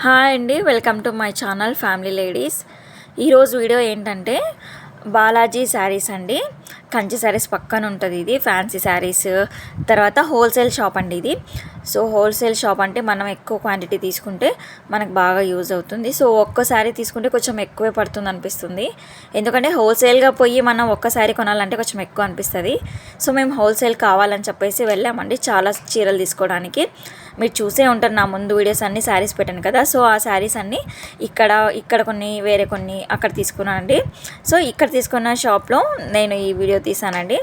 Hi అండి, welcome to my channel family ladies. ఈరోజు video ఏంటంటే బాలాజీ శారీస్ అండి. కంచి శారీస్ పక్కన ఉంటుంది. ఇది ఫ్యాన్సీ శారీస్ తర్వాత హోల్సేల్ షాప్ అండి ఇది. సో హోల్సేల్ షాప్ అంటే మనం ఎక్కువ క్వాంటిటీ తీసుకుంటే మనకు బాగా యూజ్ అవుతుంది. సో ఒక్క శారీ తీసుకుంటే కొంచెం ఎక్కువే పడుతుంది అనిపిస్తుంది. ఎందుకంటే హోల్సేల్గా పోయి మనం ఒక్క శారీ కొనాలంటే కొంచెం ఎక్కువ అనిపిస్తుంది. సో మేము హోల్సేల్ కావాలని చెప్పేసి వెళ్ళామండి చాలా చీరలు తీసుకోవడానికి. మీరు చూసే ఉంటారు నా ముందు వీడియోస్ అన్ని శారీస్ పెట్టాను కదా. సో ఆ శారీస్ అన్నీ ఇక్కడ కొన్ని వేరే కొన్ని అక్కడ తీసుకున్నానండి. సో ఇక్కడ తీసుకున్న షాప్లో నేను ఈ వీడియో తీసానండి.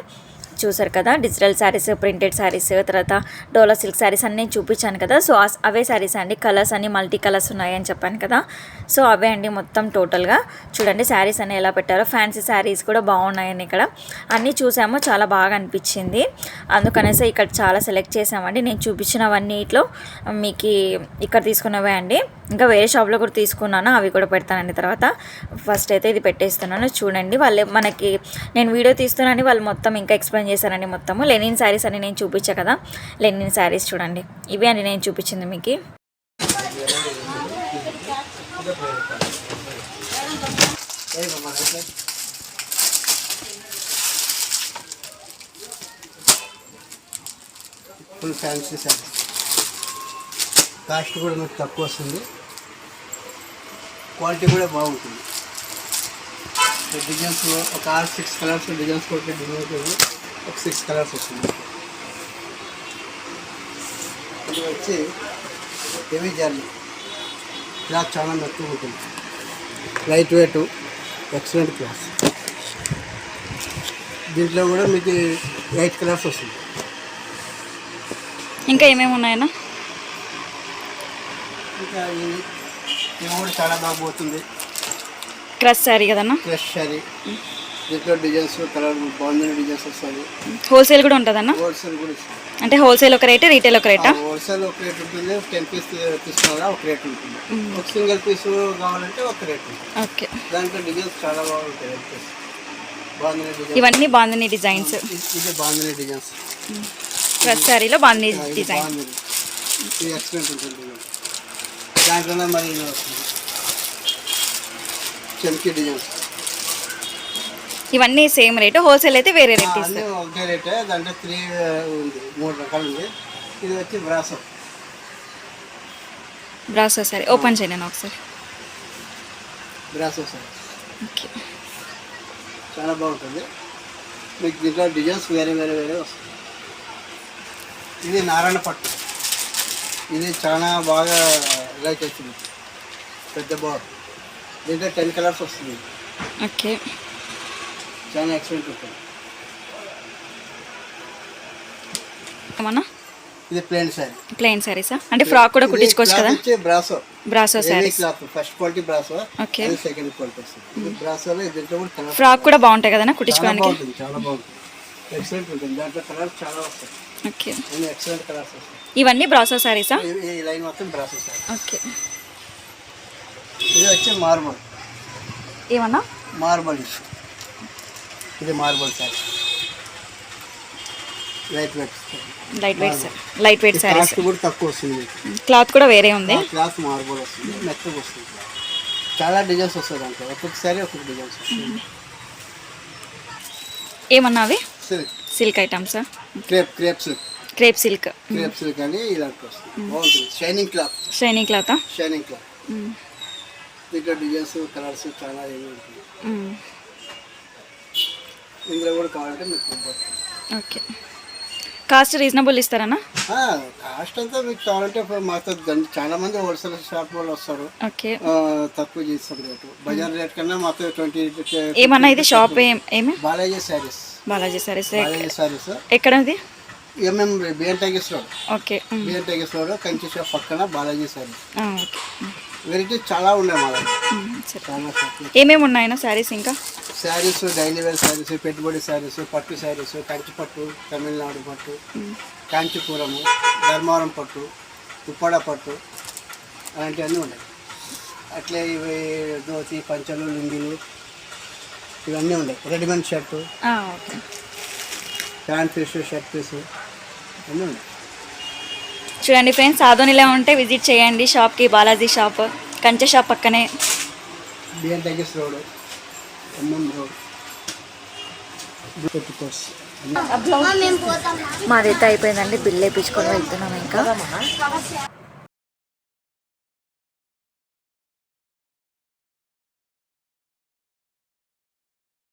చూసారు కదా, డిజిటల్ శారీస్, ప్రింటెడ్ శారీస్, తర్వాత డోలా సిల్క్ శారీస్ అన్నీ చూపించాను కదా. సో అవే శారీస్ అండి. కలర్స్ అన్ని మల్టీ కలర్స్ ఉన్నాయని చెప్పాను కదా. సో అవే అండి మొత్తం టోటల్గా. చూడండి శారీస్ అన్నీ ఎలా పెట్టారో. ఫ్యాన్సీ శారీస్ కూడా బాగున్నాయని ఇక్కడ అన్నీ చూసాము, చాలా బాగా అనిపించింది. అందుకనేసి ఇక్కడ చాలా సెలెక్ట్ చేసామండి. నేను చూపించినవన్నీట్లో మీకు ఇక్కడ తీసుకున్నవే అండి. ఇంకా వేరే షాప్లో కూడా తీసుకున్నాను, అవి కూడా పెడతానండి తర్వాత. ఫస్ట్ అయితే ఇది పెట్టేస్తున్నాను. చూడండి వాళ్ళు మనకి నేను వీడియో తీస్తున్నాను, వాళ్ళు మొత్తం ఇంకా ఎక్స్ప్లెయిన్ చేశానండి. మొత్తము లెనిన్ శారీస్ అని నేను చూపించా కదా, లెనిన్ శారీస్ చూడండి. ఇవే అండి నేను చూపించింది మీకు. ఫుల్ ఫ్యాన్సీ శారీ, కాస్ట్ కూడా మీకు తక్కువ వస్తుంది, క్వాలిటీ కూడా బాగుంటుంది. డిజైన్స్ ఒక 6 కలర్స్ డిజైన్స్ కొట్టే డిజైన్స్ ఒక 6 కలర్స్ వస్తుంది. ఇది వచ్చి హెవీ జర్నీ, క్లాత్ చాలా మెత్తగా ఉంటుంది, లైట్ వెయిట్, ఎక్సలెంట్ క్లాత్. దీంట్లో కూడా మీకు 8 కలర్స్ వస్తుంది. ఇంకా ఏమేమి ఉన్నాయన్నా? ఇంకా ఇది కూడా చాలా బాగా పోతుంది. క్రష్ శారీ కదన్నా, క్రష్ శారీ. దీంట్లో డిజైన్స్ కలర్ బాగుంది, డిజైన్స్ వస్తుంది. హోల్సేల్ కూడా ఉంటుందన్నా? హోల్సేల్ కూడా ఇస్తుంది. అంటే హోల్సేల్ ఒక రేట్, రీటైల్ ఒక రేటా? హోల్సేల్ ఒక రేట్ ఉంటుంది, 10 పీస్ తీసుకోవాలా ఒక రేట్ ఉంటుంది, ఒక సింగిల్ పీస్ కావాలంటే ఒక రేట్ ఉంటుంది. ఓకే. దాంట్లో డిజైన్స్ చాలా బాగుంటాయి. బాగుంది డిజైన్, ఇవన్నీ బాగుంది డిజైన్స్. ఇది బాగుంది డిజైన్స్. క్రష్ శారీలో బాగుంది డిజైన్, ఇది ఎక్సలెంట్ ఉంటుంది. దాంట్లోనే మరి ఇది వస్తుంది చమ్కీ డిజైన్స్. ఇవన్నీ సేమ్ రేటు, హోల్సేల్ అయితే వేరే రేట్ ఇస్తారు. ఒకే రేటే. దాంట్లో 3 ఉంది, 3 రకాలు ఉంది. ఇది వచ్చి బ్రాసో. బ్రాసో సారీ ఓపెన్ చేయను ఒకసారి. బ్రాసో సారీ ఓకే, చాలా బాగుంటుంది. మీకు దీంట్లో డిజైన్స్ వేరే వేరే వేరే వస్తుంది. ఇది నారాయణ పట్టు, ఇది చాలా బాగా లైక్ అవుతుంది, పెద్ద బార్. దీంట్లో 10 కలర్స్ వస్తుంది. ఓకే, చాలా ఎక్సలెంట్ ఉంటుంది. ఏమన్నా? ఇది ప్లెయిన్ శారీ. ప్లెయిన్ శారీసా? అంటే ఫ్రాక్ కూడా కుట్టించుకోవచ్చు కదా? Brasso. Brasso sari cloth first quality brasso. Okay, second quality వస్తుంది. ఇది బ్రాసోలో దీంట్లో కూడా కలర్. ఫ్రాక్ కూడా బాగుంటాయి కదా కుట్టించుకోవడానికి? చాలా బాగుంటుంది, ఎక్సలెంట్ ఉంటుంది. దాంట్లో కలర్స్ చాలా వస్తాయి. ఓకే, ఎక్సలెంట్ కలర్స్ వస్తాయి. ఇవన్నీ బ్రాసో శారీసా? ఈ లైన్ మొత్తం బ్రాసో శారీ. ఓకే, ఇది వచ్చి మార్బల్. ఏమన్నా? మార్బల్. ఇది marble sari, light weight. Light weight sari, cost కూడా తక్కువ వస్తుంది. క్లాత్ కూడా వేరే ఉంది. క్లాత్ మార్బల్ వస్తుంది, మెత్తగా వస్తుంది. చాలా డిజైన్స్ వస్తుంది దాంట్లో, ఒక్కొక్కసారి ఒక్కొక్క డిజైన్స్ వస్తుంది. ఏమన్నా అవి? సిల్క్. సిల్క్ ఐటమ్సా? Crepe silk. Crepe silk. Crepe silk అని ఇలాంటి వస్తుంది, బాగుంటుంది. Shining cloth. షైనింగ్ క్లాతా? Shining cloth. దీంట్లో డిజైన్స్ కలర్స్ చాలా ఏమి ఉంటుంది. ఇందులో కూడా కావాలంటే మీకు. ఓకే, కాస్ట్ రీజనబుల్ ఇస్తారన్నా? కాస్ట్ అంతా మీకు కావాలంటే మాతో చాలా మంది హోల్సేల్ షాప్ వాళ్ళు వస్తారు. ఓకే, తక్కువ చేస్తాం రేటు. బజార్ రేట్ కన్నా మాతో 20. ఏమన్నా ఇది షాప్ ఏమి? బాలాజీ శారీస్. బాలాజీ శారీస్. బాలాజీ శారీస్ ఎక్కడ ఇది? ఎంఎం BN tigers road. Okay, BN tigers road Kanchi shop పక్కన బాలాజీ శారీస్. ఓకే, వెరైటీస్ చాలా ఉన్నాయి మా దగ్గర. చాలా ఏమేమి ఉన్నాయన్నా శారీస్? ఇంకా శారీస్, డైలీ వేర్ శారీస్, పెట్టుబడి శారీస్, పట్టు శారీస్, కంచి పట్టు, తమిళనాడు పట్టు, కాంచీపురము, ధర్మవరం పట్టు, ఉప్పాడ పట్టు, అలాంటివన్నీ ఉన్నాయి. అట్లే ఇవి ధోతి, పంచలు, లుంగీలు ఇవన్నీ ఉన్నాయి. Readymade shirt, pant piece, shirt piece అన్నీ ఉన్నాయి. చూడండి ఫ్రెండ్స్, ఆదోనిలో ఉంటే విజిట్ చేయండి షాప్కి. బాలాజీ షాప్ కంచె షాప్ పక్కనే. బిఎన్ తగ్గిస్ రోడ్, ఎంఎం రోడ్, పెట్టుకోస్. మాదైతే అయిపోయిందండి, బిల్ వేయించుకొని వెళ్తున్నాం ఇంకా.